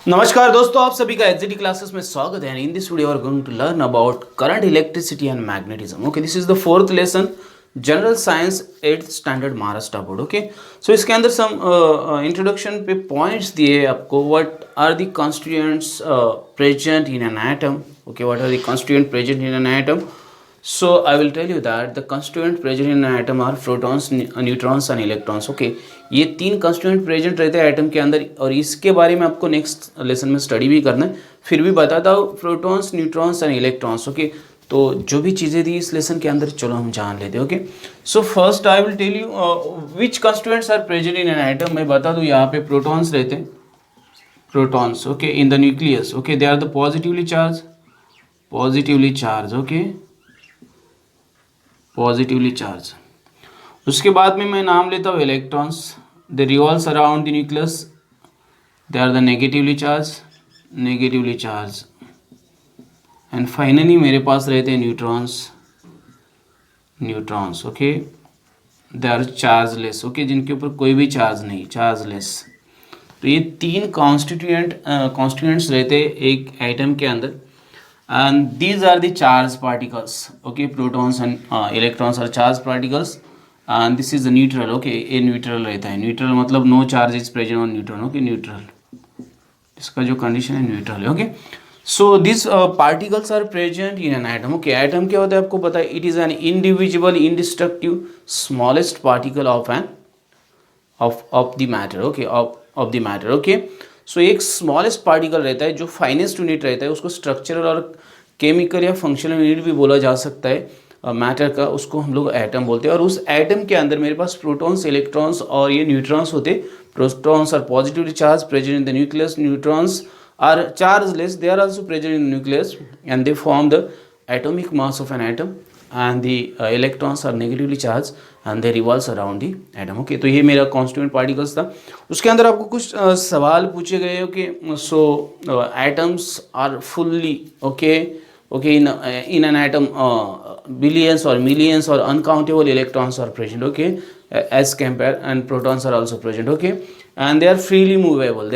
नमस्कार दोस्तों, आप सभी का एग्जिटी क्लासेस में स्वागत है। In this video are going to learn about current electricity and magnetism. Okay, this is the fourth lesson, general science 8th standard Maharashtra board. Okay, so इसके अंदर सम इंट्रोडक्शन पे पॉइंट्स दिए आपको। What are the constituents present in an atom. Okay, what are the constituent present in an atom. So I will tell you that the constituent present in an atom are protons, neutrons and electrons. Okay, ये तीन constituent present रहते हैं atom के अंदर और इसके बारे में आपको नेक्स्ट लेसन में स्टडी भी करना है। फिर भी बताता हूँ protons, neutrons and electrons. Okay, तो जो भी चीज़ें दी इस लेसन के अंदर चलो हम जान लेते हैं। Okay, so first I will tell you which constituents are present in an atom. मैं बता दूँ, यहाँ पे प्रोटॉन्स रहते हैं, protons. Okay, in the nucleus. Okay, they are the positively charge. Okay, positively charge. उसके बाद में मैं नाम लेता हूँ electrons. They revolves around the nucleus, they are the negatively charge. And finally मेरे पास रहते हैं neutrons. Okay, they are chargeless. Okay, जिनके ऊपर कोई भी चार्ज नहीं, चार्जलेस। तो ये तीन कॉन्स्टिट्यूएंट्स रहते हैं एक एटम के अंदर। And these are the charged particles. Okay, protons and electrons are charged particles and this is the neutral. Okay, ये neutral रहता है। neutral मतलब no charge is present on neutron. Okay, neutral, इसका जो condition है neutral है। Okay, so these particles are present in an atom. Okay, atom क्या होता है आपको पता है, it is an indivisible, indestructible, smallest particle of the matter. Okay, of the matter. Okay, सो एक स्मॉलेस्ट पार्टिकल रहता है जो फाइनेस्ट यूनिट रहता है, उसको स्ट्रक्चरल और केमिकल या फंक्शनल यूनिट भी बोला जा सकता है मैटर का, उसको हम लोग एटम बोलते हैं। और उस एटम के अंदर मेरे पास प्रोटॉन्स, इलेक्ट्रॉन्स और ये न्यूट्रॉन्स होते। Protons are positively charge present in the nucleus, neutrons are chargeless, they are also present in the nucleus and they form the atomic mass of an atom and the electrons are negatively charged and they revolves around the atom. Okay, तो ये मेरा constituent particles था। उसके अंदर आपको कुछ सवाल पूछे गए हो कि so atoms are fully okay in an atom billions or millions or uncountable electrons are present. Okay, as compared, and protons are also present. Okay, and they are freely movable.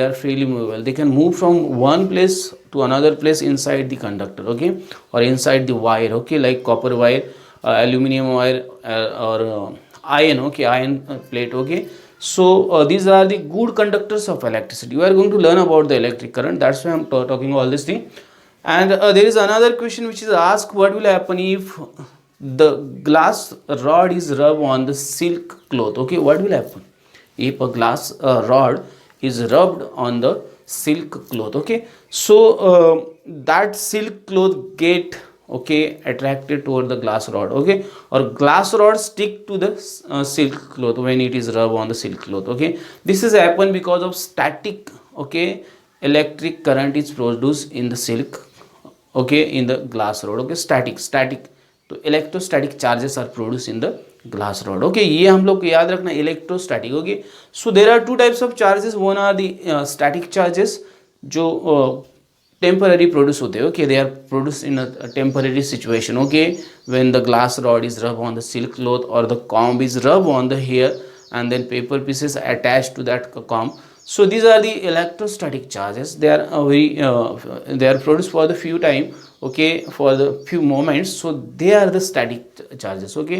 They can move from one place to another place inside the conductor. Okay, or inside the wire. Okay, like copper wire, aluminum wire, or iron. Okay, iron plate. Okay, so these are the good conductors of electricity. We are going to learn about the electric current. That's why I'm talking all this thing. And there is another question which is asked, what will happen if the glass rod is rubbed on the silk cloth? Okay, what will happen if a glass rod is rubbed on the silk cloth? Okay, so that silk cloth get attracted toward the glass rod. Okay, or glass rod stick to the silk cloth when it is rubbed on the silk cloth. Okay, this is happen because of static electric current is produced in the silk, in the glass rod. Okay, static तो electrostatic charges are produce in the glass rod. Okay, ये हम लोग को याद रखना, electrostatic. Okay, so there are two types of charges. One are the static charges जो temporary produce होते हैं। Okay, they are produce in a temporary situation. Okay, when the glass rod is rub on the silk cloth और the comb is rub on the hair and then paper pieces attached to that comb. So these are the electrostatic charges. They are they are produced for the few time, for the few moments. So they are the static charges. Okay,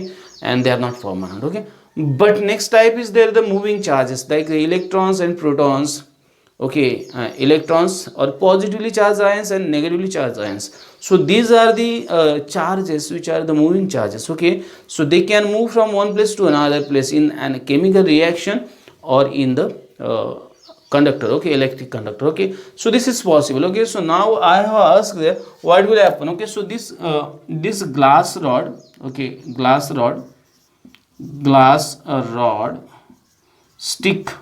and they are not permanent. Okay, but next type is there the moving charges like the electrons and protons. Okay, electrons or positively charged ions and negatively charged ions. So these are the charges which are the moving charges. Okay, so they can move from one place to another place in a chemical reaction or in the conductor. Okay, electric conductor. Okay, so this is possible. Okay, so now I have asked there what will happen. Okay, so this glass rod, glass rod sticks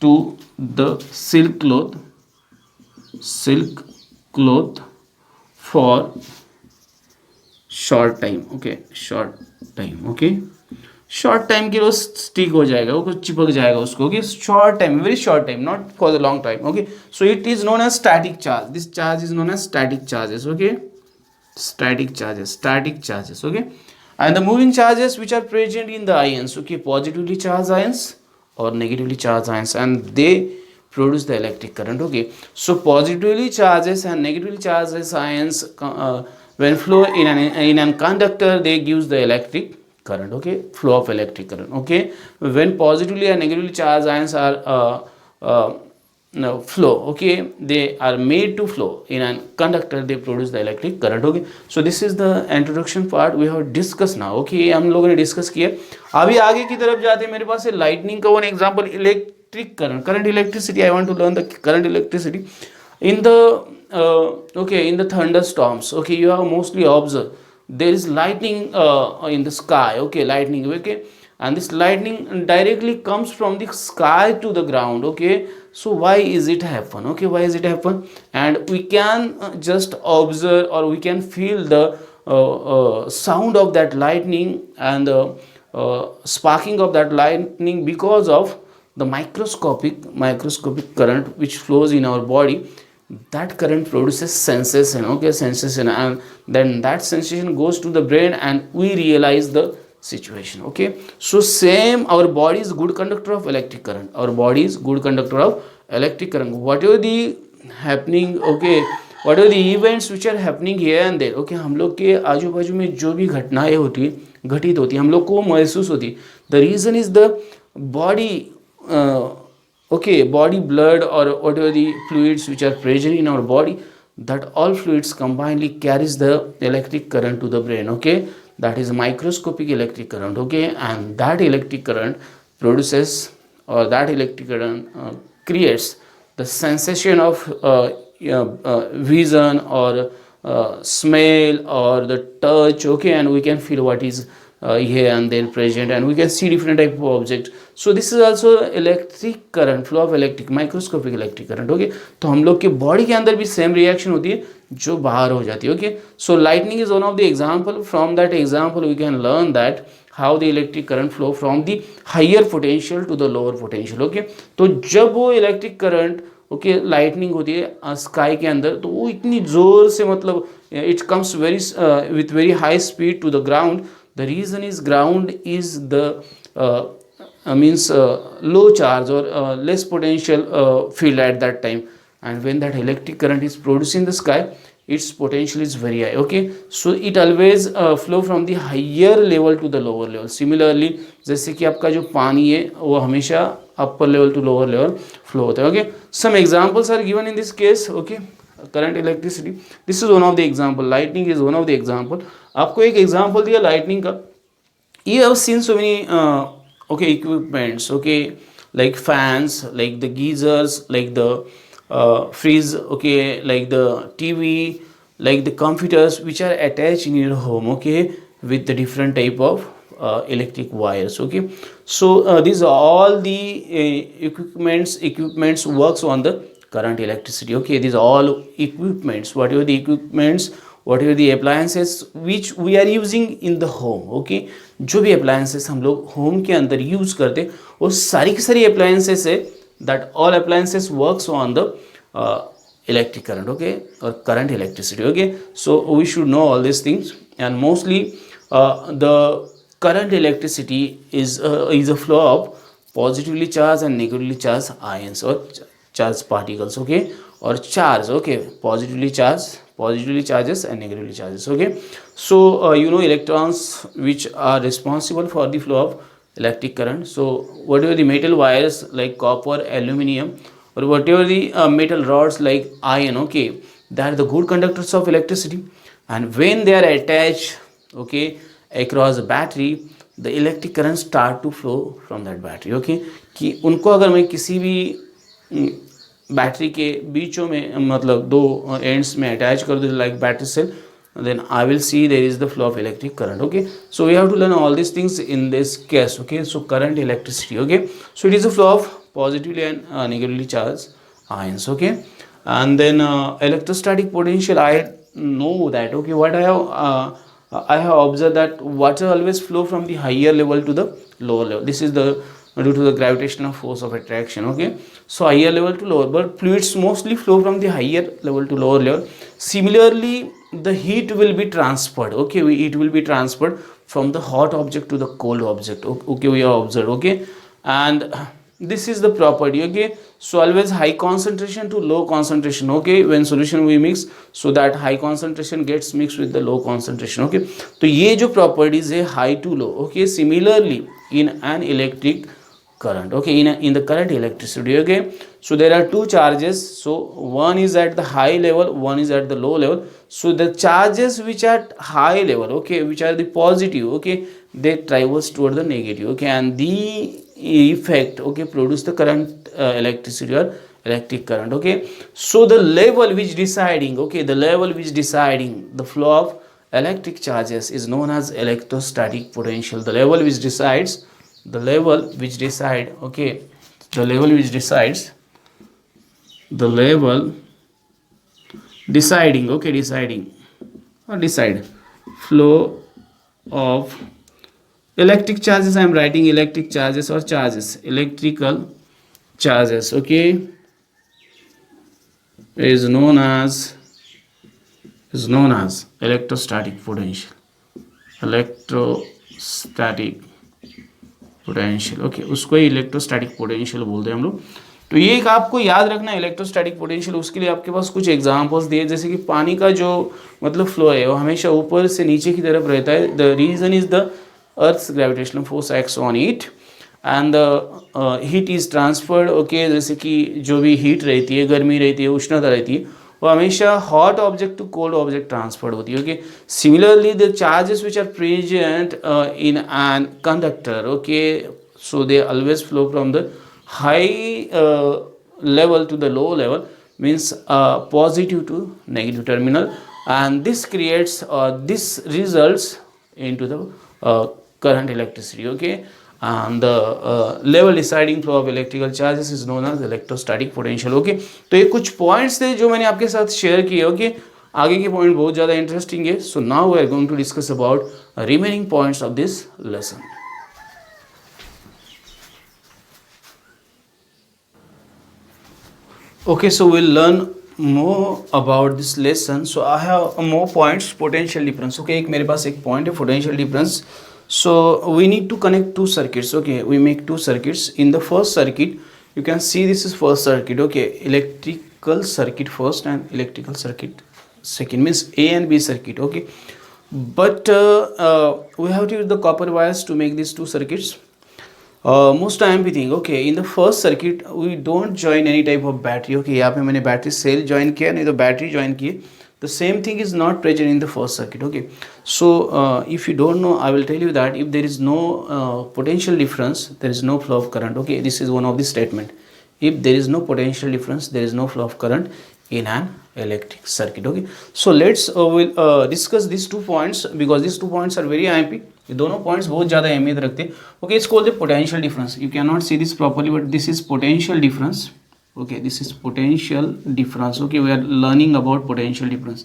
to the silk cloth for short time. Short time के लिए stick हो जाएगा, वो चिपक जाएगा उसको। Okay, short time, very short time, not for the long time. Okay, so it is known as static charge. This charge is known as static charges. Okay, static charges. Okay, and the moving charges which are present in the ions. Okay, positively charged ions or negatively charged ions, and they produce the electric current. Okay, so positively charges and negatively charged ions when flow in an conductor, they gives the electric current. Okay, flow of electric current. Okay, when positively and negatively charged ions are no flow, okay, they are made to flow in a conductor, they produce the electric current. Okay, so this is the introduction part we have discussed now. Okay, हम लोगों ने discuss किया. अभी आगे की तरफ जाते हैं. मेरे पास है लाइटनिंग का one example, electric current, current electricity. I want to learn the current electricity in the okay, in the thunderstorms. Okay, you have mostly observed there is lightning in the sky. Okay, lightning. Okay, and this lightning directly comes from the sky to the ground. Okay, so why is it happen? Okay, why is it happen? And we can just observe, or we can feel the sound of that lightning and the sparking of that lightning because of the microscopic current which flows in our body. That current produces sensation. Okay, sensation, and then that sensation goes to the brain and we realize the situation. Okay, so same, our body is good conductor of electric current. Our body is good conductor of electric current. Whatever the happening, okay, whatever the events which are happening here and there. Okay, हम लोग के आजू बाजू में जो भी घटनाएं होती है, घटित होती है, हम लोग को महसूस होती है. The reason is the body okay, body blood or whatever the fluids which are present in our body, that all fluids combinedly carries the electric current to the brain. Okay, that is microscopic electric current. Okay, and that electric current produces, or that electric current creates the sensation of vision or smell or the touch. Okay, and we can feel what is here and there present, and we can see different type of object. So this is also electric current, flow of electric, microscopic electric current. Okay, तो हम लोग के body के अंदर भी same reaction होती है जो बाहर हो जाती है. Okay, so lightning is one of the example. From that example we can learn that how the electric current flow from the higher potential to the lower potential. Okay, तो जब वो इलेक्ट्रिक करंट ओके लाइटनिंग होती है sky के अंदर, तो वो इतनी जोर से, मतलब it comes very with very high speed to the ground. The reason is ground is the means low charge or less potential field at that time, and when that electric current is produced in the sky, its potential is very high. Okay, so it always flow from the higher level to the lower level. Similarly, जैसे कि आपका जो पानी है वो हमेशा upper level to lower level flow होता है. Okay, some examples are given in this case. Okay, current electricity, this is one of the example. Lightning is one of the example. आपको एक एग्जांपल दिया लाइटनिंग का. You have seen so many okay equipments. Okay, like fans, like the geysers, like the fridge, okay, like the TV, like the computers which are attached in your home. Okay, with the different type of electric wires. Okay, so these are all the equipments works on the current electricity. Okay, these are all equipments, whatever the equipments, whatever the appliances which we are using in the home. Okay, जो भी appliances हम लोग home के अंदर use करते, वो सारी की सारी appliances है, that all appliances works on the electric current. Okay, or current electricity. Okay, so we should know all these things, and mostly the current electricity is a flow of positively charged and negatively charged ions or charged particles. Okay, or charge. Okay, positively charges and negatively charges. Okay, so you know electrons which are responsible for the flow of electric current. So whatever the metal wires like copper, aluminum, or whatever the metal rods like iron, okay, they are the good conductors of electricity, and when they are attached, okay, across a battery, the electric current start to flow from that battery. Okay, कि उनको अगर मैं किसी भी battery के बीचों में, मतलब दो एंड्स में अटैच कर दूँ like battery cell, then I will see there is the flow of electric current. Okay, so we have to learn all these things in this case. Okay, so current electricity. Okay, so it is a flow of positively and negatively charged ions. Okay, and then electrostatic potential, I know that. Okay, what I have observed that water always flow from the higher level to the lower level. This is the due to the gravitational force of attraction. Okay, so higher level to lower, but fluids mostly flow from the higher level to lower level. Similarly, the heat will be transferred. Okay, it will be transferred from the hot object to the cold object. Okay, we have observed. Okay, and this is the property. Okay, so always high concentration to low concentration. Okay, when solution we mix, so that high concentration gets mixed with the low concentration. Okay, तो ये जो properties है high to low. Okay, similarly in an electric current. Okay, in the current electricity. Okay, so there are two charges, so one is at the high level, one is at the low level. So the charges which are at high level, okay, which are the positive, okay, they travels toward the negative. Okay, and the effect, okay, produce the current, electricity or electric current. Okay, so the level which deciding, okay, the level which deciding the flow of electric charges is known as electrostatic potential. The level which decides, the level which decide, okay, the level which decides, the level deciding, okay, deciding or decide flow of electric charges. I am writing electric charges or charges, electrical charges, okay, is known as electrostatic potential. Electrostatic potential, okay, उसको ही electrostatic potential बोलते हैं हम लोग. तो ये एक आपको याद रखना है इलेक्ट्रोस्टैटिक पोटेंशियल. उसके लिए आपके पास कुछ एग्जांपल्स दिए, जैसे कि पानी का जो मतलब फ्लो है वो हमेशा ऊपर से नीचे की तरफ रहता है. The reason is the earth's gravitational force acts on it and the heat is transferred. Okay, जैसे कि जो भी हीट रहती है, गर्मी रहती है, उष्णता रहती है, वो हमेशा hot object to cold object transferred होती है. Okay, similarly the charges which are present in an conductor, okay, so they always flow from the high level to the low level, means positive to negative terminal, and this creates this results into the current electricity. Okay, and the level deciding flow of electrical charges is known as electrostatic potential. Okay, तो ये कुछ points थे जो मैंने आपके साथ share किए. Okay, आगे के पॉइंट बहुत ज़्यादा इंटरेस्टिंग है. So now we are going to discuss about remaining points of this lesson. Okay, so we'll learn more about this lesson. So I have more points. Potential difference. Okay, एक मेरे पास एक point है potential difference. So we need to connect two circuits. Okay, we make two circuits. In the first circuit, you can see this is first circuit. Okay, electrical circuit first and electrical circuit second, means A and B circuit. Okay, but we have to use the copper wires to make these two circuits. Most time we think, okay, in the first circuit we don't join any type of battery. Okay, यहाँ पे मैंने battery cell join किया, नहीं तो battery join किए. The same thing is not present in the first circuit. Okay, so if you don't know, I will tell you that if there is no potential difference, there is no flow of current. Okay, this is one of the statement. If there is no potential difference, there is no flow of current in an electric circuit. Okay, so let's we'll discuss these 2 points because these 2 points are very IMP. ये दोनों points बहुत ज़्यादा अहमियत रखते हैं. Okay, it's called the potential difference. You can not see this properly but this is potential difference. Okay, this is potential difference. Okay, we are learning about potential difference.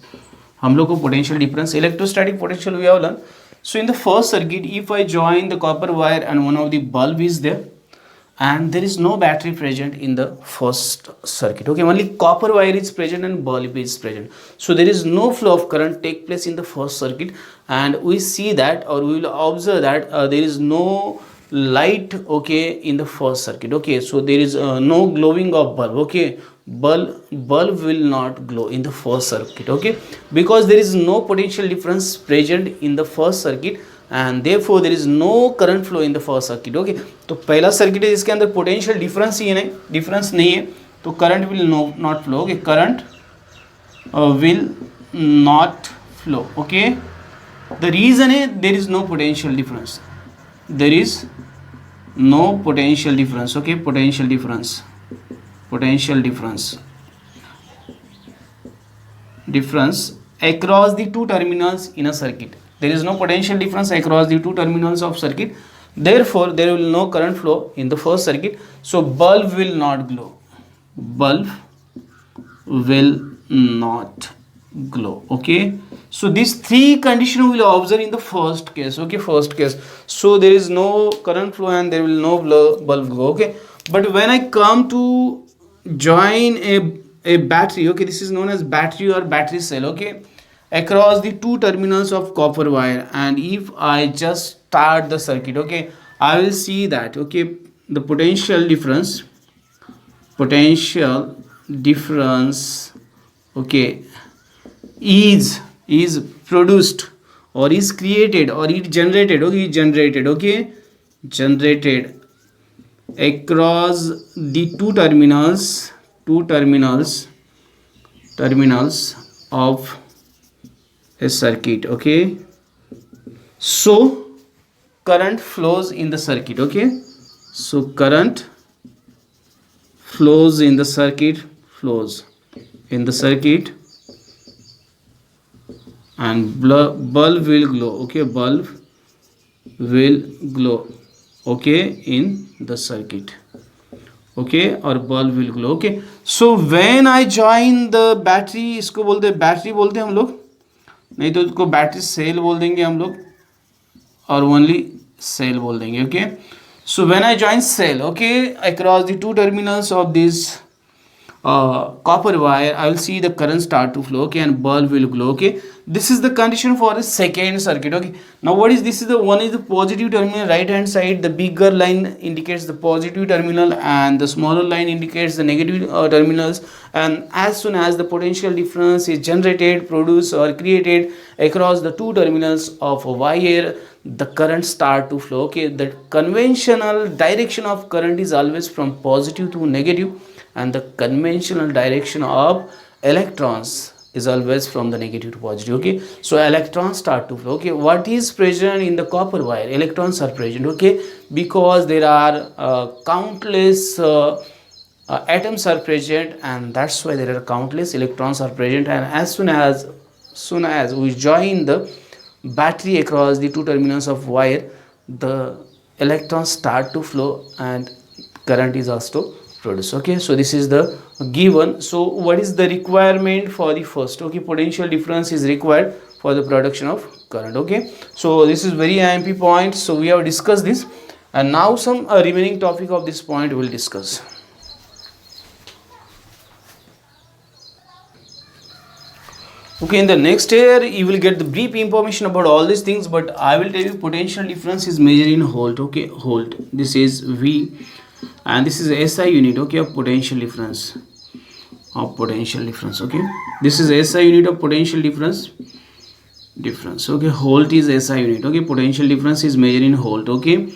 हम लोग को potential difference, electrostatic potential we have learn. So in the first circuit if I join the copper wire and one of the bulb is there and there is no battery present in the first circuit. Okay, only copper wire is present and bulb is present, so there is no flow of current take place in the first circuit, and we see that, or we will observe that there is no light, okay, in the first circuit. Okay, so there is no glowing of bulb. Okay, bulb will not glow in the first circuit. Okay, because there is no potential difference present in the first circuit and therefore there is no current flow in the first circuit. Okay, तो पहला circuit है जिसके अंदर potential difference ही नहीं, difference नहीं है, तो current will not flow. Okay, current will not flow. Okay, the reason है there is no potential difference, there is no potential difference. Okay, potential difference, potential difference across the two terminals in a circuit. There is no potential difference across the two terminals of circuit, therefore there will no current flow in the first circuit, so bulb will not glow. Bulb will not glow. Okay, so these 3 conditions we will observe in the first case. Okay, first case, so there is no current flow and there will no bulb glow. Okay, but when I come to join a battery, okay, this is known as battery or battery cell, okay, across the two terminals of copper wire, and if I just start the circuit, okay, I will see that, okay, the potential difference, okay, is produced or is created or is generated, okay, generated across the terminals of a circuit, okay. So current flows in the circuit, okay. So current flows in the circuit, and bulb will glow, okay, bulb will glow, okay, in the circuit, okay, or bulb will glow, okay. So when I join the battery, इसको बोलते हैं battery बोलते हैं हम लोग, नहीं तो इसको बैटरी सेल बोल देंगे हम लोग, और ओनली सेल बोल देंगे, okay. So when I join cell, okay, across the two terminals of this copper wire, I will see the current start to flow, okay, and bulb will glow, okay. This is the condition for the second circuit, okay. Now what is this? Is the one is the positive terminal, right hand side, the bigger line indicates the positive terminal and the smaller line indicates the negative terminals, and as soon as the potential difference is generated, produced or created across the two terminals of a wire, the current start to flow, okay. The conventional direction of current is always from positive to negative, and the conventional direction of electrons is always from the negative to positive, okay. So electrons start to flow, okay. What is present in the copper wire? Electrons are present, okay, because there are countless atoms are present, and that's why there are countless electrons are present, and as soon as we join the battery across the two terminals of wire, the electrons start to flow and current is also produced, okay. So this is the given. So what is the requirement for the first? Okay, potential difference is required for the production of current, okay. So this is very IMP point. So we have discussed this, and now some remaining topic of this point we will discuss. Okay, in the next year you will get the brief information about all these things, but I will tell you potential difference is measured in volt, okay, volt. This is V, and this is SI unit, okay, of potential difference, okay. This is SI unit of potential difference, okay. Volt is SI unit, okay. Potential difference is measured in volt, okay.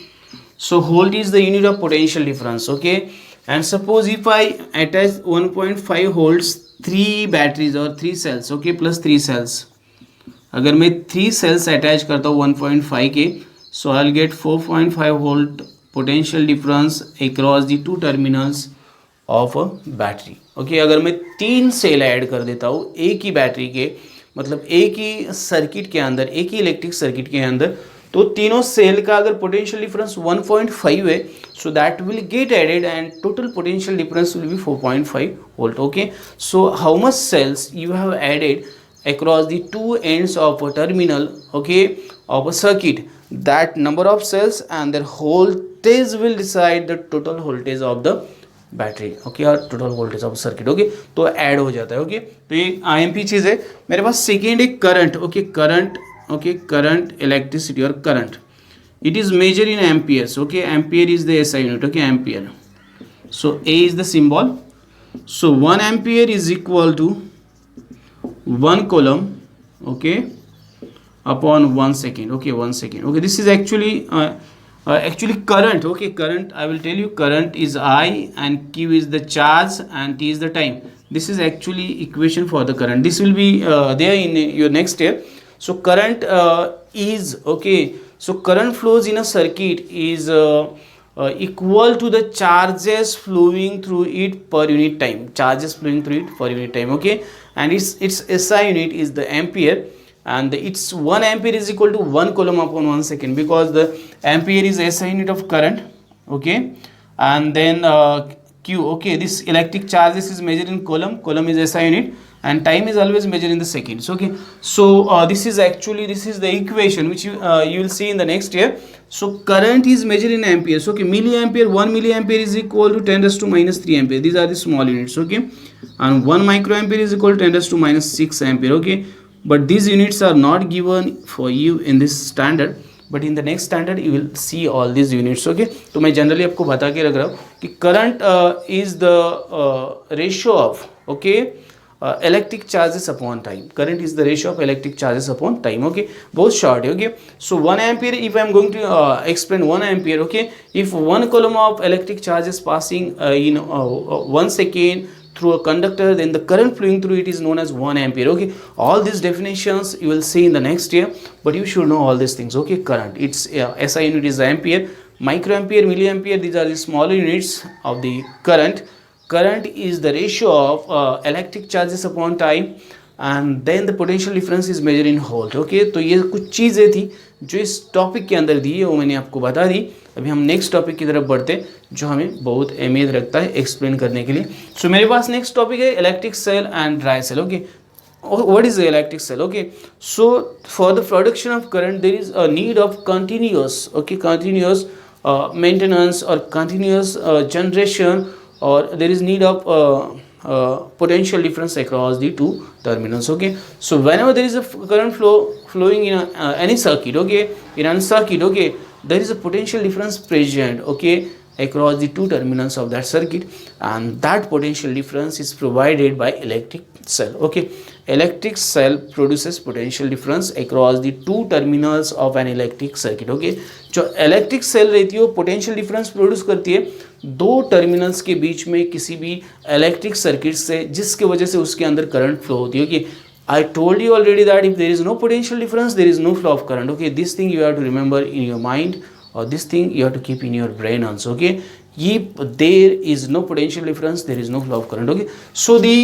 So volt is the unit of potential difference, okay. And suppose if I attach 1.5 volts 3 batteries or 3 cells, okay, plus 3 cells, अगर मैं 3 cells attach करता हूँ 1.5 के, so I'll get 4.5 volt potential difference across the two terminals of a battery, okay. अगर मैं 3 cell add कर देता हूँ एक ही बैटरी के, मतलब एक ही सर्किट के अंदर, एक ही इलेक्ट्रिक सर्किट के अंदर, तो तीनों सेल का अगर पोटेंशियल डिफरेंस 1.5 है, so that will get added and total potential difference will be 4.5 volt, okay. So how much cells you have added across the two ends of a terminal, okay, of a circuit, that number of cells and their voltage will decide the total voltage of the battery, okay, और total voltage of circuit, okay. तो add हो जाता है, okay. तो ये IMP चीज़ है. मेरे पास second एक current, okay, current, okay, current, electricity or current, it is measured in amperes, okay. Ampere is the SI unit, okay, ampere. So A is the symbol. So 1 ampere is equal to 1 coulomb, okay, upon 1 second, okay, 1 second, okay. This is actually current, okay. Current, I will tell you, current is I and Q is the charge and T is the time. This is actually equation for the current. This will be there in your next year. So current is, okay, so current flows in a circuit is equal to the charges flowing through it per unit time, okay. And its SI unit is the ampere, and its 1 ampere is equal to 1 coulomb upon 1 second, because the ampere is SI unit of current, okay. And then Q, okay, this electric charges is measured in coulomb is SI unit, and time is always measured in the seconds, okay. So this is the equation which you will see in the next year. So current is measured in amperes, okay. Milliampere, 1 milliampere is equal to 10 raised to minus 3 ampere. These are the small units, okay. And 1 microampere is equal to 10 raised to minus 6 ampere, okay. But these units are not given for you in this standard. But in the next standard you will see all this units. Okay, तो मैं generally आपको बता के रख रहा हूँ कि current is the ratio of, okay, electric charges upon time. Current is the ratio of electric charges upon time. Okay, both short. Okay, so 1 ampere, if I am going to explain 1 ampere, okay, if 1 coulomb of electric charge is passing in 1 second through a conductor, then the current flowing through it is known as 1 ampere. Okay, all these definitions you will see in the next year, but you should know all these things. Okay, current, its SI unit is ampere, microampere, milliampere, these are the smaller units of the current. Current is the ratio of electric charges upon time, and then the potential difference is measured in volt. Okay, तो ये कुछ चीज़ें थी जो इस topic के अंदर दी है, वो मैंने आपको बता दी. अभी हम नेक्स्ट टॉपिक की तरफ बढ़ते हैं जो हमें बहुत अहमियत रखता है एक्सप्लेन करने के लिए. सो मेरे पास नेक्स्ट टॉपिक है electric cell and dry cell. Okay, what is the electric cell? Okay, so for the production of current there is a need of continuous, okay, continuous maintenance or continuous generation, or there is need of potential difference across the two terminals. Okay, so whenever there is a current flowing in any circuit, okay, in any circuit, okay, there is a potential difference present, okay, across the two terminals of that circuit, and that potential difference is provided by electric cell. Okay, electric cell produces potential difference across the two terminals of an electric circuit. Okay, जो electric cell रहती है वो potential difference produce करती है दो terminals के बीच में किसी भी इलेक्ट्रिक सर्किट से, जिसके वजह से उसके अंदर करंट फ्लो होती है. Okay, I told you already that if there is no potential difference, there is no flow of current. Okay, this thing you have to remember in your mind, or this thing you have to keep in your brain also. Okay, if there is no potential difference, there is no flow of current. Okay, so the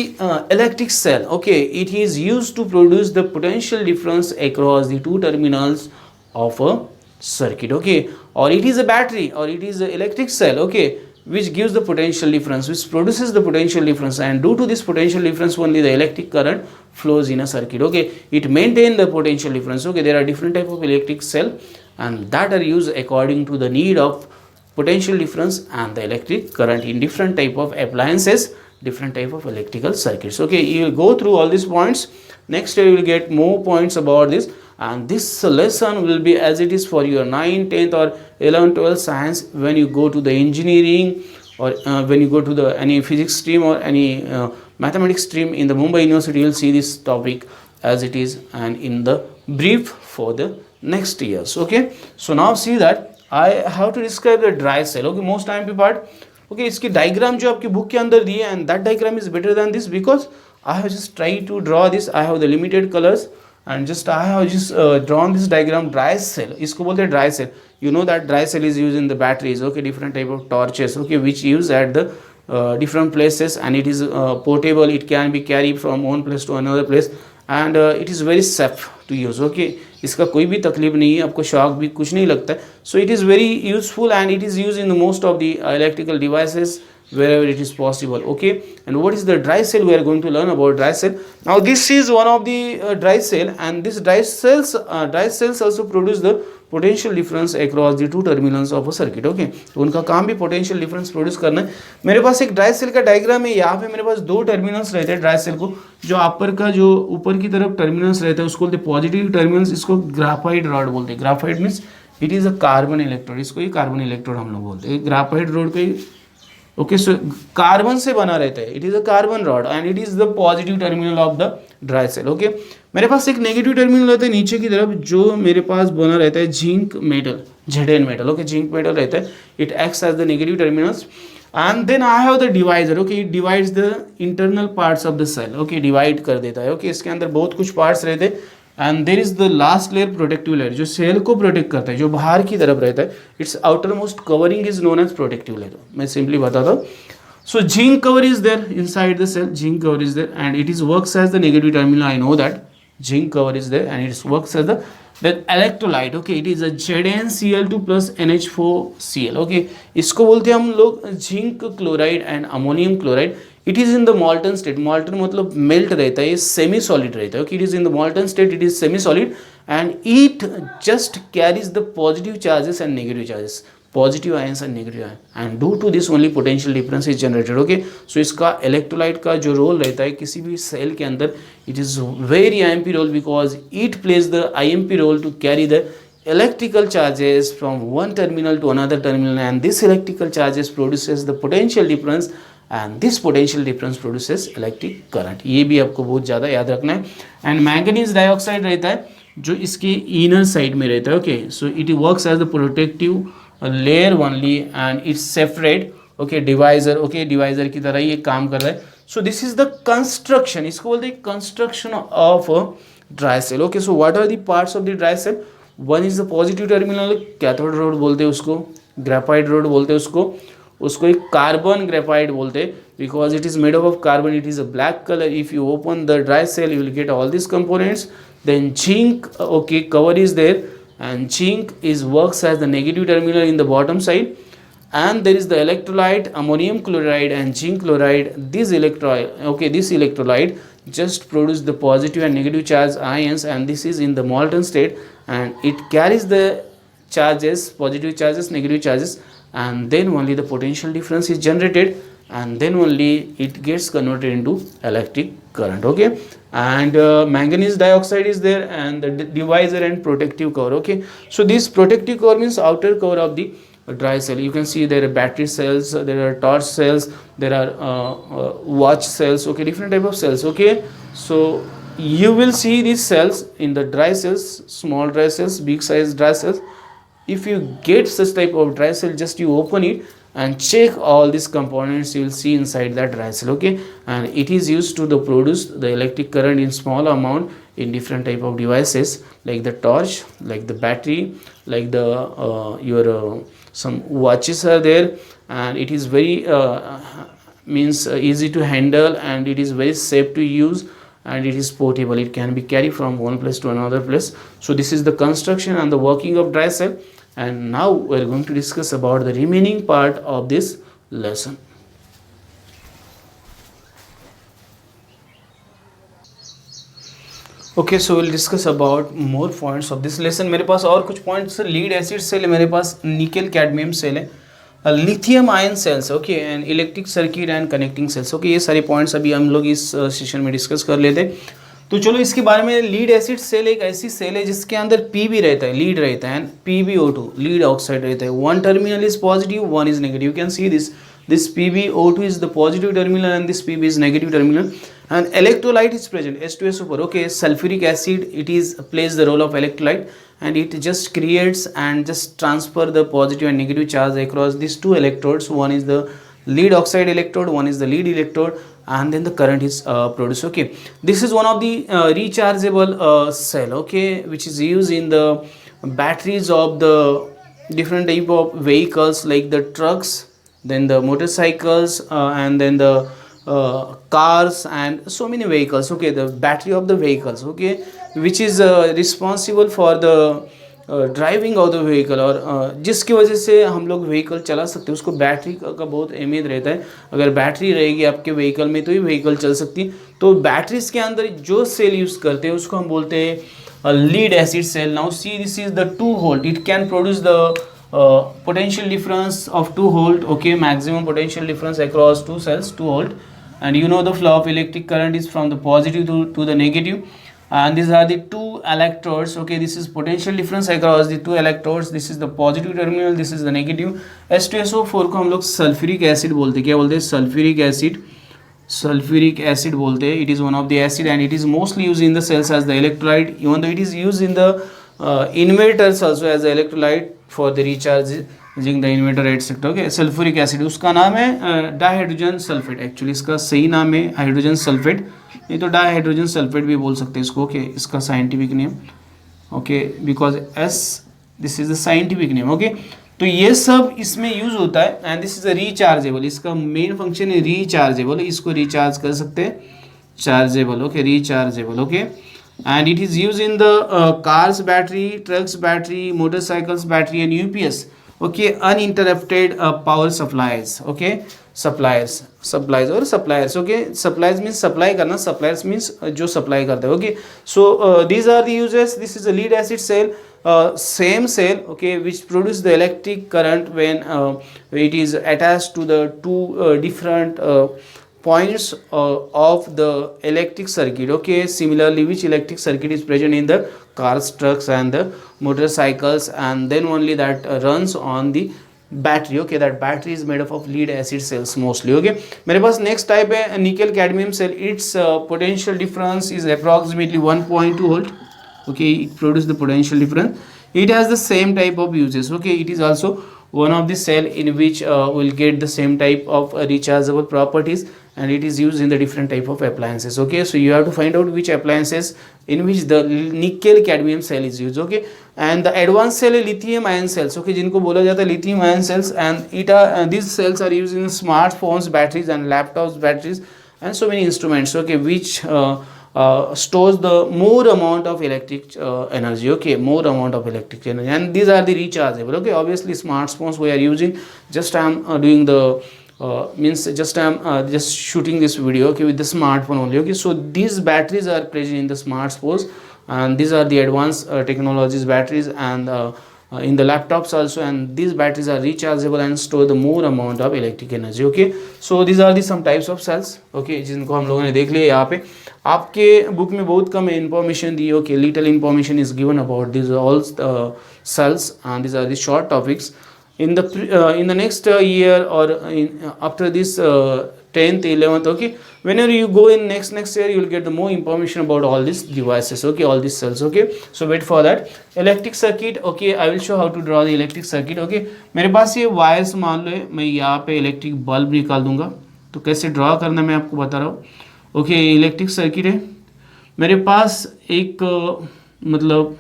electric cell, okay, it is used to produce the potential difference across the two terminals of a circuit. Okay, or it is a battery, or it is an electric cell, okay, which gives the potential difference, which produces the potential difference, and due to this potential difference only the electric current flows in a circuit. Okay, it maintains the potential difference. Okay, there are different type of electric cell, and that are used according to the need of potential difference and the electric current in different type of appliances, different type of electrical circuits. Okay, you will go through all these points. Next year you will get more points about this, and this lesson will be as it is for your 9th, 10th or 11th, 12th science. When you go to the engineering, or when you go to the any physics stream or any mathematics stream in the Mumbai University, you will see this topic as it is and in the brief for the next years. Okay, so now see that I have to describe the dry cell. Okay, most time part. Okay, इसकी diagram जो आपकी book के अंदर दी है, and that diagram is better than this because I have just tried to draw this. I have the limited colors, and just I have just drawn this diagram. Dry cell, इसको बोलते हैं dry cell. You know that dry cell is used in the batteries. Okay, different type of torches. Okay, which use at the different places, and it is portable. It can be carried from one place to another place, and it is very safe to use. Okay, इसका कोई भी तकलीफ नहीं है, आपको shock भी कुछ नहीं लगता है. So it is very useful, and it is used in the most of the electrical devices wherever it is possible. Okay, and what is the dry cell? We are going to learn about dry cell. Now this is one of the dry cell, and this dry cells also produce the potential difference across the two terminals of a circuit. Okay, तो उनका काम भी potential difference produce करना है. मेरे पास एक dry cell का diagram है. यहाँ पे मेरे पास दो terminals रहते हैं dry cell को. जो अपर का जो ऊपर की तरफ terminals रहता है उसको बोलते हैं पॉजिटिव terminals. इसको ग्राफाइट रॉड बोलते हैं. Graphite means it is a carbon electrode. इसको ही कार्बन इलेक्ट्रोड हम लोग बोलते हैं. ग्राफाइट रोड पे ओके, सो कार्बन से बना रहता है. It is a carbon rod, and it is the positive terminal of the dry cell. Okay, मेरे पास एक नेगेटिव टर्मिनल रहता है नीचे की तरफ, जो मेरे पास बना रहता है zinc metal, Zn metal. Okay, zinc metal रहता है. It acts as the negative terminals, and then I have the divisor. Okay, it divides the internal parts of the cell. Okay, divide कर देता है. ओके, इसके अंदर बहुत कुछ parts रहते हैं, and there is the last layer protective layer, जो सेल को प्रोटेक्ट करता है, जो बाहर की तरफ रहता है. It's outer most covering is known as protective layer. मैं सिंपली बताता हूँ. So zinc cover is there inside the cell. Zinc cover is there, and it is works as the negative terminal. I know that zinc cover is there, and it works as the electrolyte. Okay, it is a ZnCl2 plus NH4Cl. Okay, इसको बोलते हैं हम लोग zinc chloride and ammonium chloride. It is in the molten state. Molten मतलब melt रहता है, ये semi solid रहता है. Okay, it is in the molten state, it is semi solid, and it just carries the positive charges and negative charges, positive ions and negative ion, and due to this only potential difference is generated. Okay, so इसका electrolyte का जो role रहता है किसी भी cell के अंदर, it is very IMP role, because it plays the IMP role to carry the electrical charges from one terminal to another terminal, and this electrical charges produces the potential difference, and this potential difference produces electric current. ये भी आपको बहुत ज़्यादा याद रखना है. And manganese dioxide रहता है जो इसके इनर साइड में रहता है. Okay, so it works as the protective layer only and it's separate. Okay, divisor. Okay, divisor की तरह ये काम कर रहा है. So this is the construction, इसको बोलते हैं construction of dry cell. Okay, so what are the parts of the dry cell? One is the positive terminal, cathode rod बोलते हैं उसको, ग्रेफाइट रोड बोलते हैं उसको एक कार्बन ग्रेफाइट बोलते हैं, because it is made of carbon. It is a black colour. If you open the dry cell you will get all this components. Then zinc, okay, cover is there, and zinc is works as the negative terminal in the bottom side, and there is the electrolyte ammonium chloride and zinc chloride. This electrolyte just produce the positive and negative charge ions, and this is in the molten state, and it carries the charges, positive charges, negative charges, and then only the potential difference is generated, and then only it gets converted into electric current. Okay, and manganese dioxide is there, and the divisor and protective cover. Okay, so this protective cover means outer cover of the dry cell. You can see there are battery cells, there are torch cells, there are watch cells. Okay, different type of cells. Okay, so you will see these cells in the dry cells, small dry cells, big size dry cells. If you get such type of dry cell, just you open it and check all these components, you will see inside that dry cell. Okay, and it is used to produce the electric current in small amount in different type of devices, like the torch, like the battery, like the your some watches are there, and it is very easy to handle, and it is very safe to use, and it is portable. It can be carried from one place to another place. So this is the construction and the working of dry cell. And now we are going to discuss about the remaining part of this lesson. Okay, so we'll discuss about more points of this lesson. मेरे पास और कुछ points, lead acid cell है मेरे पास, nickel cadmium cell है, lithium ion cells, okay, and electric circuit and connecting cells. Okay, ये सारे points अभी हम लोग इस सेशन में डिस्कस कर लेते हैं. तो चलो इसके बारे में. लीड एसिड सेल एक ऐसी सेल है जिसके अंदर पीबी रहता है, लीड रहता है, एंड PbO2 लीड ऑक्साइड रहता है. One terminal is positive, one is negative. You can see this PbO2 is the positive terminal and this Pb is negative terminal, and electrolyte is present, H2SO4. Okay, sulfuric acid, it is plays the role of electrolyte, and it just creates and just transfer the positive and negative charge across these two electrodes. One is the lead oxide electrode, one is the lead electrode, and then the current is produced. Okay, this is one of the rechargeable cell, okay, which is used in the batteries of the different type of vehicles like the trucks, then the motorcycles, and then the cars and so many vehicles. Okay, the battery of the vehicles, okay, which is responsible for the driving of the vehicle, और जिसकी वजह से हम लोग vehicle चला सकते हैं, उसको बैटरी का बहुत अहमियत रहता है. अगर बैटरी रहेगी आपके व्हीकल में तो ही व्हीकल चल सकती है. तो बैटरीज के अंदर जो सेल यूज़ करते हैं उसको हम बोलते हैं lead acid cell. Now see this is the 2 volt. It can produce the potential difference of 2 volt. Okay, maximum potential difference across 2 cells, 2 volt, and you know the flow of electric current is from the positive to the negative, and these are the 2 electrodes. Okay, this is potential difference across the 2 electrodes. This is the positive terminal, this is the negative. H2SO4 को हम लोग sulphuric acid बोलते हैं. क्या बोलते हैं? Sulphuric acid बोलते हैं. It is one of the acid, and it is mostly used in the cells as the electrolyte, even though it is used in the inverters also as the electrolyte for the recharging the inverter etc. Okay, sulphuric acid उसका नाम है dihydrogen sulphate. Actually इसका सही नाम है hydrogen sulphate, नहीं तो dihydrogen sulphate भी बोल सकते हैं इसको. ओके, इसका scientific name. Okay, because this is the scientific name. Okay, तो ये सब इसमें यूज होता है, and this is a rechargeable. इसका मेन फंक्शन है रिचार्जेबल. इसको रिचार्ज कर सकते हैं, chargeable. Okay, rechargeable. Okay, and it is used in the cars battery, trucks battery, motorcycles battery, and UPS. Okay, uninterrupted power supplies. Okay, suppliers or suppliers. Okay, supplies means supply करना, suppliers means जो supply करते हैं. Okay, so these are the uses. This is a lead acid cell, same cell, okay, which produce the electric current when it is attached to the two different points of the electric circuit. Okay, similarly, which electric circuit is present in the cars, trucks and the motorcycles, and then only that runs on the battery. Okay, that battery is made up of lead acid cells mostly. Okay, मेरे पास next type है nickel cadmium cell. Its potential difference is approximately 1.2 volt. Okay, it produces the potential difference. It has the same type of uses. Okay, it is also one of the cell in which will get the same type of rechargeable properties, and it is used in the different type of appliances. Okay, so you have to find out which appliances in which the nickel cadmium cell is used. Okay, and the advanced cell is lithium ion cells. Okay, जिनको बोला जाता है lithium ion cells, and it are these cells are used in smartphones batteries and laptops batteries and so many instruments. Okay, which stores the more amount of electric energy. Okay, more amount of electric energy, and these are the rechargeable. Okay, obviously smartphones we are using, just I am doing the means just I am just shooting this video, okay, with the smartphone only. Okay, so these batteries are present in the smartphones, and these are the advanced technologies batteries, and in the laptops also, and these batteries are rechargeable and store the more amount of electric energy. Okay, so these are the some types of cells. Okay, जिनको हम लोगों ने देख लिया यहाँ पे. आपके book में बहुत कम इन्फॉर्मेशन दी. Okay, little information is given about this all cells, and these are the short topics. In the next year, or after this 10th 11th, okay, whenever you go in next year, you will get the more information about all these devices. Okay, all these cells. Okay, so wait for that. Electric circuit. Okay, I will show how to draw the electric circuit. Okay, मेरे पास ये wires मान लो है, मैं यहाँ पे electric bulb निकाल दूंगा. तो कैसे ड्रॉ करना मैं आपको बता रहा हूँ. ओके, इलेक्ट्रिक सर्किट है. मेरे पास एक मतलब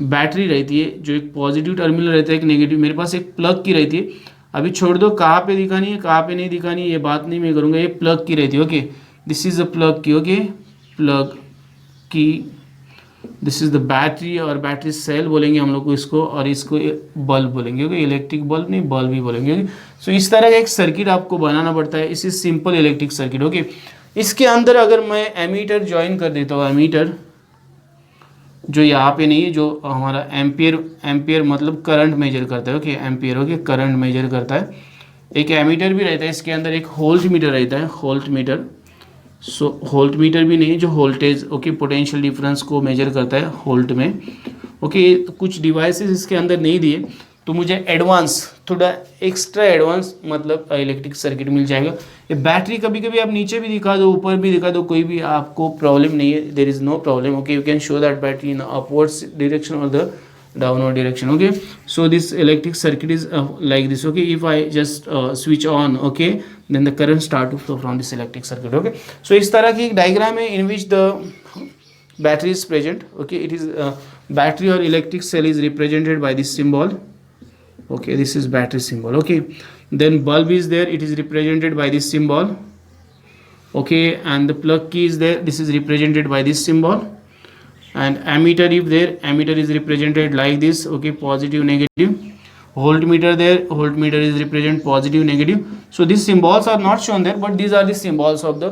बैटरी रहती है जो एक पॉजिटिव टर्मिनल रहता है, एक नेगेटिव. मेरे पास एक प्लग की रहती है. अभी छोड़ दो कहाँ पे दिखानी है कहाँ पे नहीं दिखानी है, ये बात नहीं मैं करूँगा. ये प्लग की रहती है. Okay, this is the plug की. ओके, प्लग की. दिस इज़ द बैटरी, और बैटरी सेल बोलेंगे हम लोग को इसको, और इसको बल्ब बोलेंगे. ओके, इलेक्ट्रिक बल्ब नहीं, बल्ब ही बोलेंगे. ओके, सो इस तरह का एक सर्किट आपको बनाना पड़ता है. इस सिंपल इलेक्ट्रिक सर्किट. ओके, इसके अंदर अगर मैं एमीटर ज्वाइन कर देता हूँ, एमीटर जो यहाँ पे नहीं है, जो हमारा एम्पियर मतलब करंट मेजर करता है. Okay, ampere. Okay, current measure करता है. एक एमीटर भी रहता है इसके अंदर, एक होल्ट मीटर रहता है, होल्ट मीटर. सो होल्ट मीटर भी नहीं, जो वोल्टेज, ओके, पोटेंशियल डिफरेंस को मेजर करता है होल्ट में. ओके, कुछ डिवाइसेस इसके अंदर नहीं दिए, तो मुझे एडवांस, थोड़ा एक्स्ट्रा एडवांस मतलब इलेक्ट्रिक सर्किट मिल जाएगा. ये बैटरी कभी कभी आप नीचे भी दिखा दो, ऊपर भी दिखा दो, कोई भी आपको प्रॉब्लम नहीं है. There is no problem. Okay, you can show that battery in upwards direction और the downward direction. Okay, so this electric circuit is like this. Okay, if I just switch on, okay, then the current start to flow from this electric circuit. Okay, so इस तरह की एक diagram है in which the battery is present. Okay, it is battery or electric cell is represented by this symbol. Okay, this is battery symbol. Okay, then bulb is there, it is represented by this symbol. Okay, and the plug key is there, this is represented by this symbol. And ammeter if there, ammeter is represented like this. Okay, positive negative. Voltmeter there, voltmeter is represent positive negative. So these symbols are not shown there, but these are the symbols of the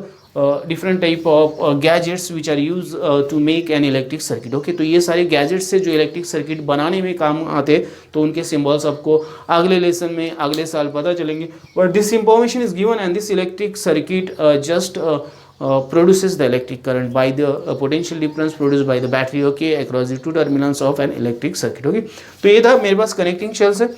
different type of gadgets which are used to make an electric circuit. Okay, तो ये सारे gadgets से जो electric circuit बनाने में काम आते हैं, तो उनके symbols आपको अगले lesson में अगले साल पता चलेंगे. But this information is given, and this electric circuit just produces the electric current by the potential difference produced by the battery. Okay, across the two terminals of an electric circuit. Okay, तो ये था मेरे पास connecting shells है.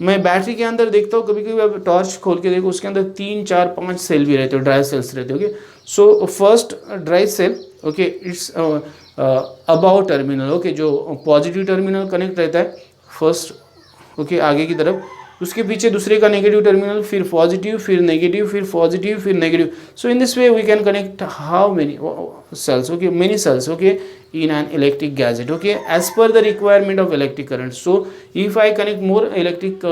मैं battery के अंदर देखता हूँ, कभी कभी आप टॉर्च खोल के देखो, उसके अंदर 3 4 5 सेल भी रहते हो, ड्राई सेल्स रहते. Okay, so first dry cell, okay, it's about terminal. Okay, जो पॉजिटिव टर्मिनल कनेक्ट रहता है फर्स्ट, ओके, आगे की तरफ, उसके पीछे दूसरे का नेगेटिव टर्मिनल, फिर पॉजिटिव, फिर नेगेटिव, फिर पॉजिटिव, फिर negative. So in this way we can connect how many cells. Okay, many cells. Okay, in an electric gadget. Okay, as per the requirement of electric current. So if I connect more electric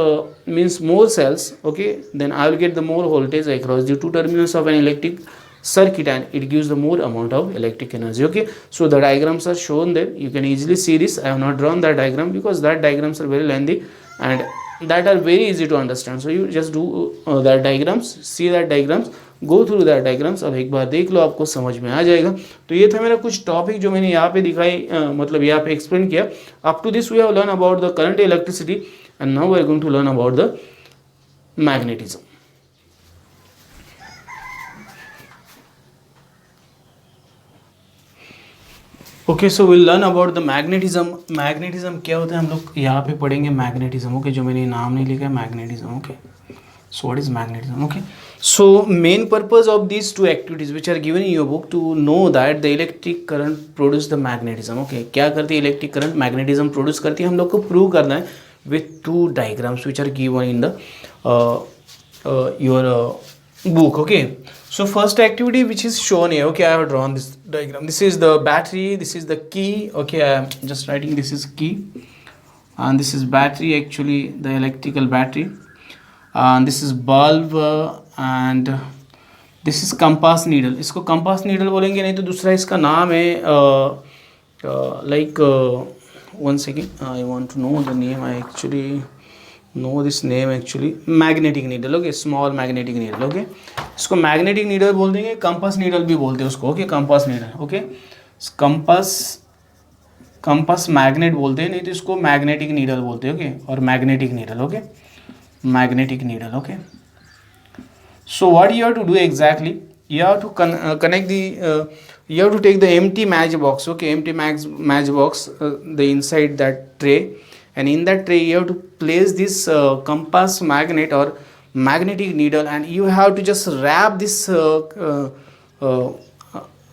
means more cells, okay, then I will get the more voltage across the two terminals of an electric circuit, and it gives the more amount of electric energy. Okay, so the diagrams are shown there, you can easily see this. I have not drawn that diagram because that diagrams are very lengthy and that are very easy to understand. So you just do that diagrams, see that diagrams, go through that diagrams. अब एक बार देख लो, आपको समझ में आ जाएगा. तो ये था मेरा कुछ टॉपिक जो मैंने यहाँ पे दिखाई, मतलब यहाँ पे एक्सप्लेन किया. Up to this we have learn about the current, electricity, and now we are going to learn about the magnetism. Okay, so will learn about the magnetism. Magnetism क्या होता है हम लोग यहाँ पे पढ़ेंगे मैग्नेटिज्म। ओके, जो मैंने नाम नहीं लिखा है magnetism. Okay, so what is magnetism? Okay, so main purpose of these two activities which are given in your book to know that the electric current produce the magnetism. Okay, क्या करती है electric current, magnetism produce करती है, हम लोग को prove करना है with two diagrams which are given in the your book. Okay, so first activity which is shown here. Okay, I have drawn this diagram. This is the battery, this is the key. Okay, I am just writing this is key and this is battery, actually the electrical battery, and this is bulb and this is compass needle. इसको compass needle बोलेंगे, नहीं तो दूसरा इसका नाम है like one second, I want to know the name. I actually know this name actually, magnetic needle. Okay, small magnetic needle. Okay, इसको magnetic needle बोल देंगे, compass needle भी बोलते हैं उसको. Okay, compass needle. Okay, compass magnet बोलते हैं, नहीं तो इसको magnetic needle बोलते हैं. Okay, और magnetic needle. Okay, magnetic needle. Okay, so what you have to do exactly, you have to connect the you have to take the empty matchbox. Okay, empty matchbox, the inside that tray, and in that tray you have to place this compass magnet or magnetic needle, and you have to just wrap this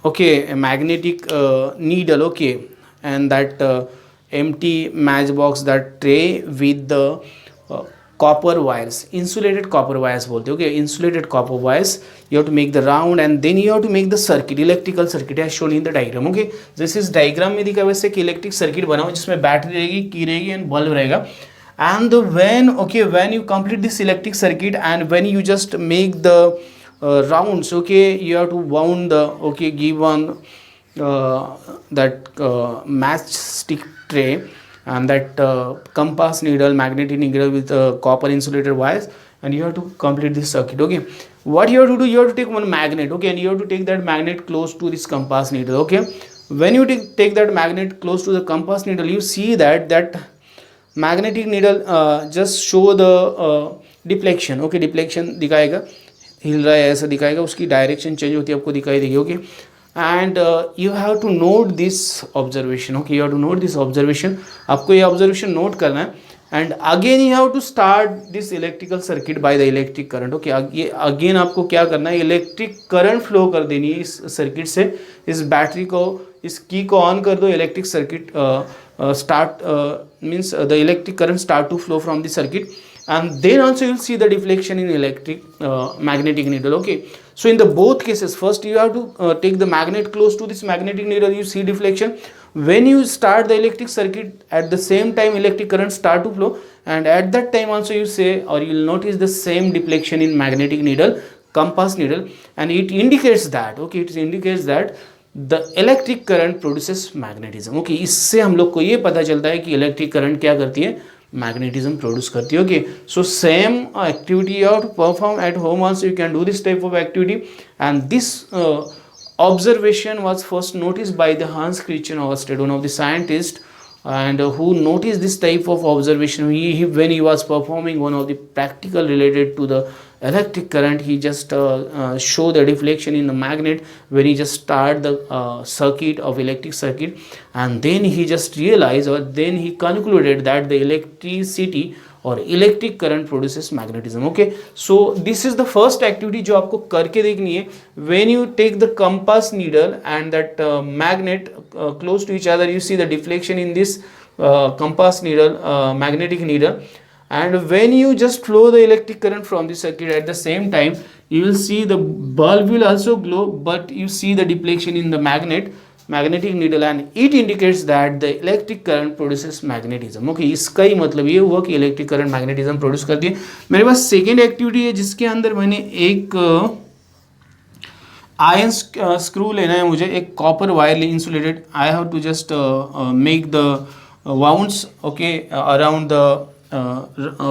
okay, a magnetic needle. Okay, and that empty matchbox, that tray, with the copper wires, insulated copper wires बोलते हैं. Okay, insulated copper wires, you have to make the round and then you have to make the circuit, electrical circuit as shown in the diagram. Okay, this is diagram में दिखा वैसे कि electric circuit बना हुआ जिसमें battery रहेगी, की रहेगी एंड बल्ब रहेगा. And when you complete this electric circuit and when you just make the rounds, okay, you have to wound the, okay, give one that matchstick tray and that compass needle, magnetic needle with copper insulated wires, and you have to complete this circuit. Okay, what you have to do, you have to take one magnet. Okay, and you have to take that magnet close to this compass needle. Okay, when you take that magnet close to the compass needle, you see that magnetic needle just show the deflection. Okay, deflection दिखाएगा, हिल रहा है ऐसा दिखाएगा, उसकी direction change होती है आपको दिखाई देगी. Okay, and you have to note this observation. Okay, you have to note this observation, आपको ये observation note करना है. and again you have to start this electrical circuit by the electric current. Okay, ये again आपको क्या करना है, electric current flow कर देनी है इस सर्किट से. इस बैटरी को, इस की को ऑन कर दो, electric circuit start means the electric current start to flow from the circuit, and then also you will see the deflection in electric magnetic needle. Okay, so in the both cases, first you have to take the magnet close to this magnetic needle, you see deflection. When you start the electric circuit, at the same time electric current start to flow, and at that time also you say, or you will notice the same deflection in magnetic needle, compass needle, and it indicates that, okay, it indicates that the electric current produces magnetism. Okay, इससे हम लोग को ये पता चलता है कि electric current क्या करती है, मैग्नेटिज्म प्रोड्यूस करती है. Okay, so same activity you have to perform at home also. You can do this type of activity, and this observation was first noticed by the Hans Christian Ørsted, one of the scientists, and who noticed this type of observation. When he was performing one of the practical related to the electric current, he just show the deflection in the magnet when he just start the circuit of electric circuit, and then he just realized, or then he concluded that the electricity और electric current produces magnetism. Okay, so this is the first activity जो आपको करके देखनी है. When you take the compass needle and that magnet close to each other, you see the deflection in this compass needle, magnetic needle, and when you just flow the electric current from the circuit, at the same time you will see the bulb will also glow, but you see the deflection in the magnetic needle, and it indicates that the electric current produces magnetism. Okay, इसका ही मतलब ये हुआ कि electric current magnetism produce करती है. मेरे पास second activity है जिसके अंदर मैंने एक आयन स्क्रू लेना है मुझे, एक copper wire insulated. I have to just make the wounds, okay, around the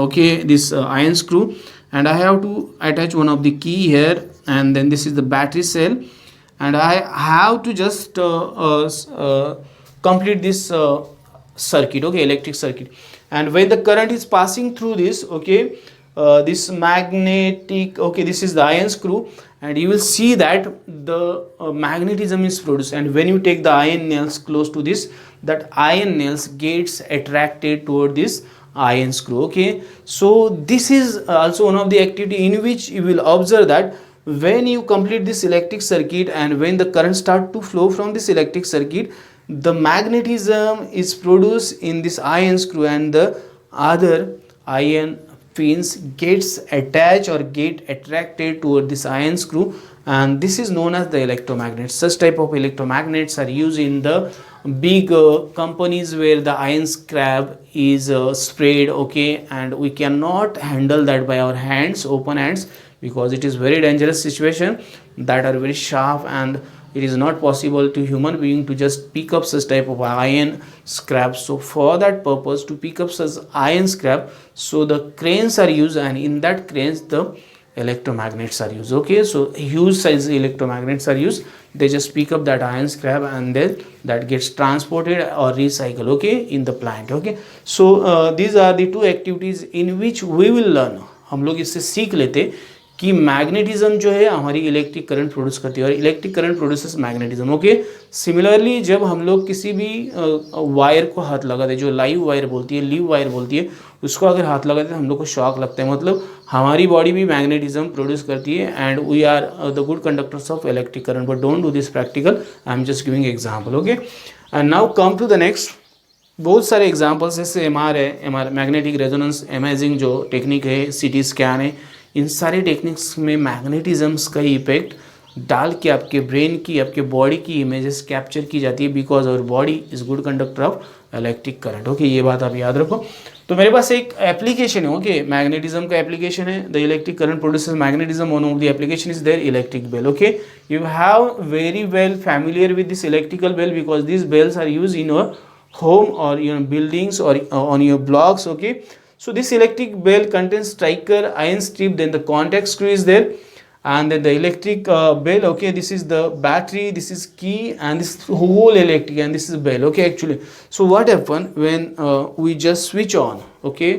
okay, this iron screw, and I have to attach one of the key here, and then this is the battery cell, and I have to just complete this circuit, okay, electric circuit. And when the current is passing through this, okay, this magnetic, okay, this is the iron screw, and you will see that the magnetism is produced, and when you take the iron nails close to this, that iron nails gets attracted toward this iron screw. Okay, so this is also one of the activity in which you will observe that when you complete this electric circuit and when the current start to flow from this electric circuit, the magnetism is produced in this iron screw, and the other iron pins gets attached or get attracted toward this iron screw, and this is known as the electromagnets. Such type of electromagnets are used in the big companies where the iron scrap is sprayed, okay, and we cannot handle that by our hands, open hands, because it is very dangerous situation that are very sharp, and it is not possible to human being to just pick up such type of iron scrap. So for that purpose, to pick up such iron scrap, so the cranes are used, and in that cranes the electromagnets are used. Okay, so huge size electromagnets are used. They just pick up that iron scrap and then that gets transported or recycled, okay, in the plant. Okay, so these are the two activities in which we will learn. हम लोग इससे सीख लेते कि magnetism जो है हमारी electric current produce करती है और electric current produces magnetism. Okay, similarly जब हम लोग किसी भी वायर को हाथ लगाते, जो लाइव वायर बोलती है, लीव वायर बोलती है, उसको अगर हाथ लगाते हैं हम लोग को शॉक लगता है. मतलब हमारी बॉडी भी मैग्नेटिज्म प्रोड्यूस करती है, and we are the good conductors of electric current. But don't do this practical, I am just giving example. Okay, and now come to the next. बहुत सारे एग्जाम्पल्स जैसे MR है, MR magnetic resonance imaging जो technique है, CT scan है, इन सारे techniques में मैग्नेटिज्म्स का इफेक्ट डाल के आपके ब्रेन की, आपके बॉडी की इमेजेस कैप्चर की जाती है, because our body is good conductor of electric current. Okay, ये बात आप याद रखो. तो मेरे पास एक एप्लीकेशन है, ओके, मैग्नेटिज्म का एप्लीकेशन है. The electric current produces magnetism. One of the application is there electric bell. Okay, you have very well familiar with this electrical bell, because this bells are use in your home or your buildings or on your blocks. Okay, so this electric bell contains striker, iron strip, then the contact screw is there, and then the electric bell. Okay, this is the battery, this is key, and this whole electric, and this is bell. Okay, actually, so what happen when we just switch on, okay,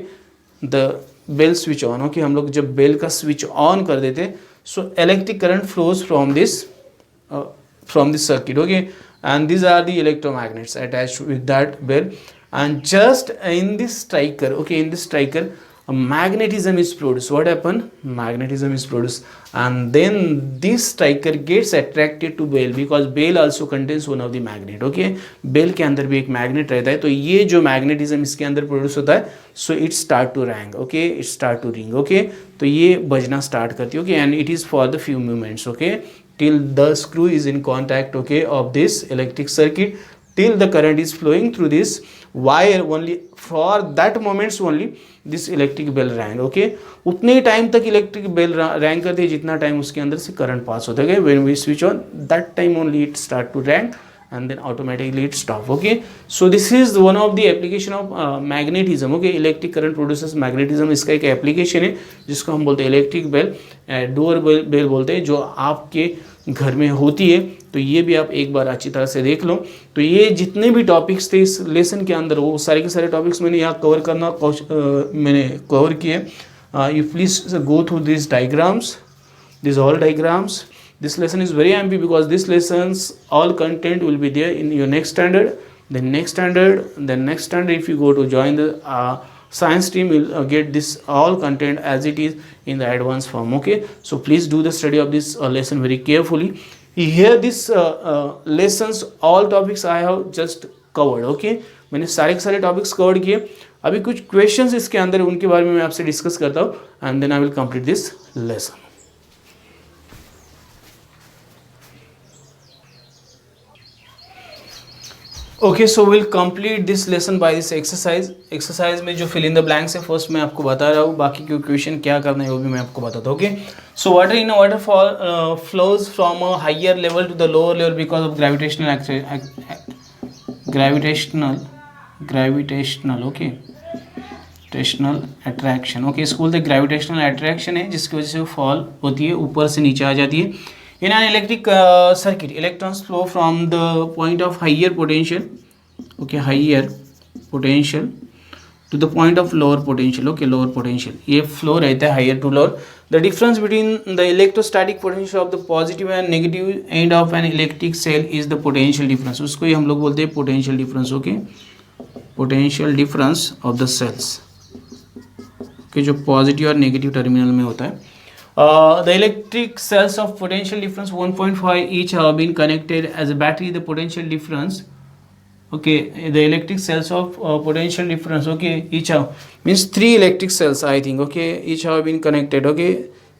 the bell switch on. Okay, हम लोग जब bell का switch on कर देते, so electric current flows from this circuit. Okay, and these are the electromagnets attached with that bell, and just in this striker, okay, in this striker a magnetism is produced. What happened? Magnetism is produced, and then this striker gets attracted to bell, because bell also contains one of the magnet. Okay, bell के अंदर भी एक magnet रहता है, तो ये जो magnetism इसके अंदर produce होता है, so it start to rang. Okay, it start to ring. Okay, तो ये बजना start करती है. Okay, and it is for the few moments. Okay, till the screw is in contact, okay, of this electric circuit, till the current is flowing through this wire. Only for that moments only this electric bell rang. Okay, उतने time तक electric bell rang करती है जितना time उसके अंदर से current pass होता है. when we switch on, that time only it start to rang, and then automatically it stop. Okay, so this is one of the application of magnetism. Okay, electric current produces magnetism. इसका एक application है जिसको हम बोलते हैं electric bell, door bell बोलते हैं, जो आपके घर में होती है. तो ये भी आप एक बार अच्छी तरह से देख लो. तो ये जितने भी टॉपिक्स थे इस लेसन के अंदर, वो सारे के सारे टॉपिक्स मैंने यहाँ कवर करना मैंने कवर किए. You please go through this diagrams, this all diagrams. This lesson is very MP because this lessons all content will be there in your next standard, then next standard, then next standard. If you go to join the science team, you'll get this all content as it is in the advanced form. Okay, so please do the study of this lesson very carefully. Here this lessons all topics I have just covered. Okay, मैंने सारे के सारे topics cover किए. अभी कुछ questions इसके अंदर, उनके बारे में मैं आपसे डिस्कस करता हूँ, and then I will complete this lesson. Okay, so will complete this lesson by this exercise में जो फिल इन द ब्लैंक्स है, फर्स्ट मैं आपको बता रहा हूँ, बाकी के क्वेश्चन क्या करना है वो भी मैं आपको बताता हूँ. Okay, so water in a waterfall flows from a higher level to the lower level because of gravitational okay, gravitational attraction. Okay, इसको बोलते हैं ग्रेविटेशनल अट्रैक्शन है, जिसकी वजह से वो फॉल होती है, ऊपर से नीचे आ जाती है. In an electric circuit, electrons flow from the point of higher potential, okay, higher potential to the point of lower potential. Okay, lower potential, ये flow रहता है higher to lower. The difference between the electrostatic potential of the positive and negative end of an electric cell is the potential difference. उसको ही हम लोग बोलते हैं potential difference. Okay, potential difference of the cells, कि जो positive और negative terminal में होता है. The electric cells of potential difference 1.5 each have been connected as a battery. The potential difference, okay, the electric cells of potential difference, okay, each have means 3 electric cells, I think. Okay, each have been connected. Okay,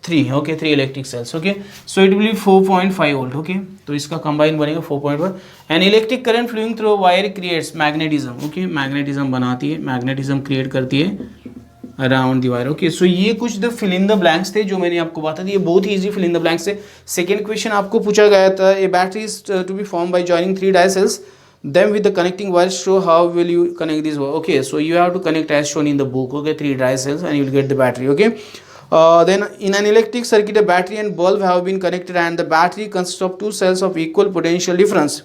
3, okay, 3 electric cells. Okay, so it will be 4.5 volt. Okay, तो इसका combine बनेगा 4.5. An electric current flowing through a wire creates magnetism. Okay, magnetism बनाती है, magnetism create करती है around the wire. Okay, so ये कुछ the fill in the blanks थे जो मैंने आपको बता दिया. बहुत ही easy fill in the blanks थे. सेकंड क्वेश्चन आपको पूछा गया था, a battery is to be form by joining 3 dry cells, then with the connecting wire show how will you connect this. Okay, so you have to connect as shown in the book. Okay, 3 dry cells and you will get the battery. Okay, then in an electric circuit a battery and bulb have been connected and the battery consists of 2 cells of equal potential difference.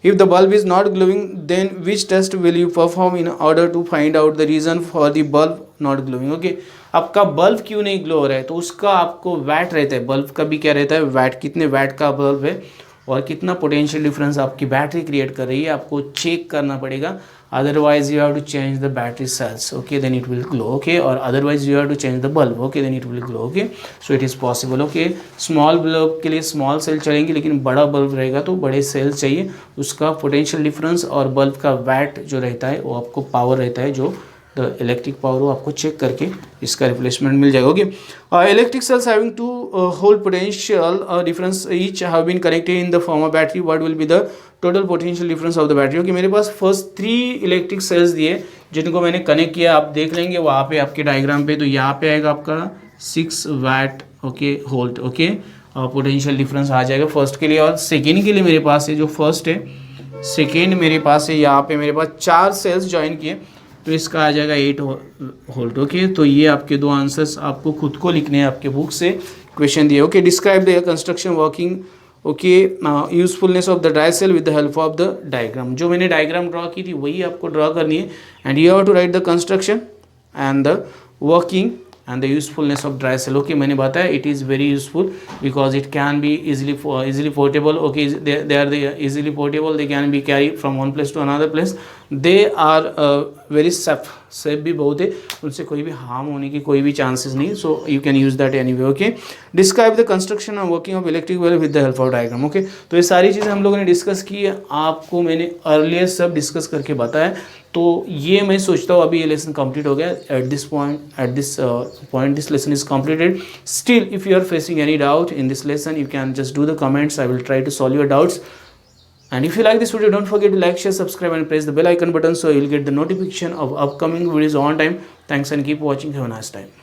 If the bulb is not glowing, then which test will you perform in order to find out the reason for the bulb not glowing? Okay, आपका bulb क्यों नहीं glow हो रहा है, तो उसका आपको VAT रहता है. बल्ब का भी क्या रहता है, वैट. कितने वैट का बल्ब है और कितना पोटेंशियल डिफरेंस आपकी बैटरी क्रिएट कर रही है, आपको चेक करना पड़ेगा. Otherwise you have to change the battery cells. Okay, then it will glow. Okay, और otherwise you have to change the bulb. Okay, then it will glow. Okay, so it is possible. Okay, small bulb के लिए small cell चलेंगे, लेकिन बड़ा bulb रहेगा तो बड़े cell चाहिए. उसका पोटेंशियल डिफरेंस और बल्ब का वैट जो रहता है वो आपको पावर रहता है, जो द इलेक्ट्रिक पावर वो आपको चेक करके इसका रिप्लेसमेंट मिल जाएगा. Okay, electric cells having 2 whole potential difference each have been connected in the form of battery. What will be the total potential difference of the battery. Okay, मेरे पास first 3 electric sales दिए जिनको मैंने connect किया. आप देख लेंगे वहाँ पे आपके डायग्राम पे, तो यहाँ पे आएगा आपका 6 watt. Okay, hold. Okay, potential difference आ जाएगा फर्स्ट के लिए. और सेकेंड के लिए मेरे पास है, जो फर्स्ट है, सेकेंड मेरे पास है, यहाँ पे मेरे पास 4 सेल्स ज्वाइन किए, तो इसका आ जाएगा 8 होल्ट. ओके, तो ये आपके 2 आंसर्स आपको खुद को लिखने हैं आपके बुक से. क्वेश्चन दिए. Okay, describe the construction working. Okay, usefulness of the dry cell with the help of the diagram. जो मैंने डायग्राम ड्रॉ की थी वही आपको ड्रॉ करनी है. And you have to write the construction and the working and the usefulness of dry cell. Okay, मैंने बताया it is very useful because it can be easily portable. Okay, they are easily portable, they can be carried from one place to another place. They are very safe भी बहुत है, उनसे कोई भी harm होने की कोई भी चांसेस नहीं. So you can use that anyway. Okay, describe the construction and working of electric well with the help of diagram. Okay, तो ये सारी चीज़ें हम लोगों ने डिस्कस की है, आपको मैंने अर्लियर सब डिस्कस करके बताया. तो ये मैं सोचता हूँ अभी ये लेसन कंप्लीट हो गया. At this point this lesson is completed. Still if you are facing any doubt in this lesson, you can just do the comments. I will try to solve your doubts. And if you like this video, don't forget to like, share, subscribe and press the bell icon button so you'll get the notification of upcoming videos on time. Thanks and keep watching. Have a nice time.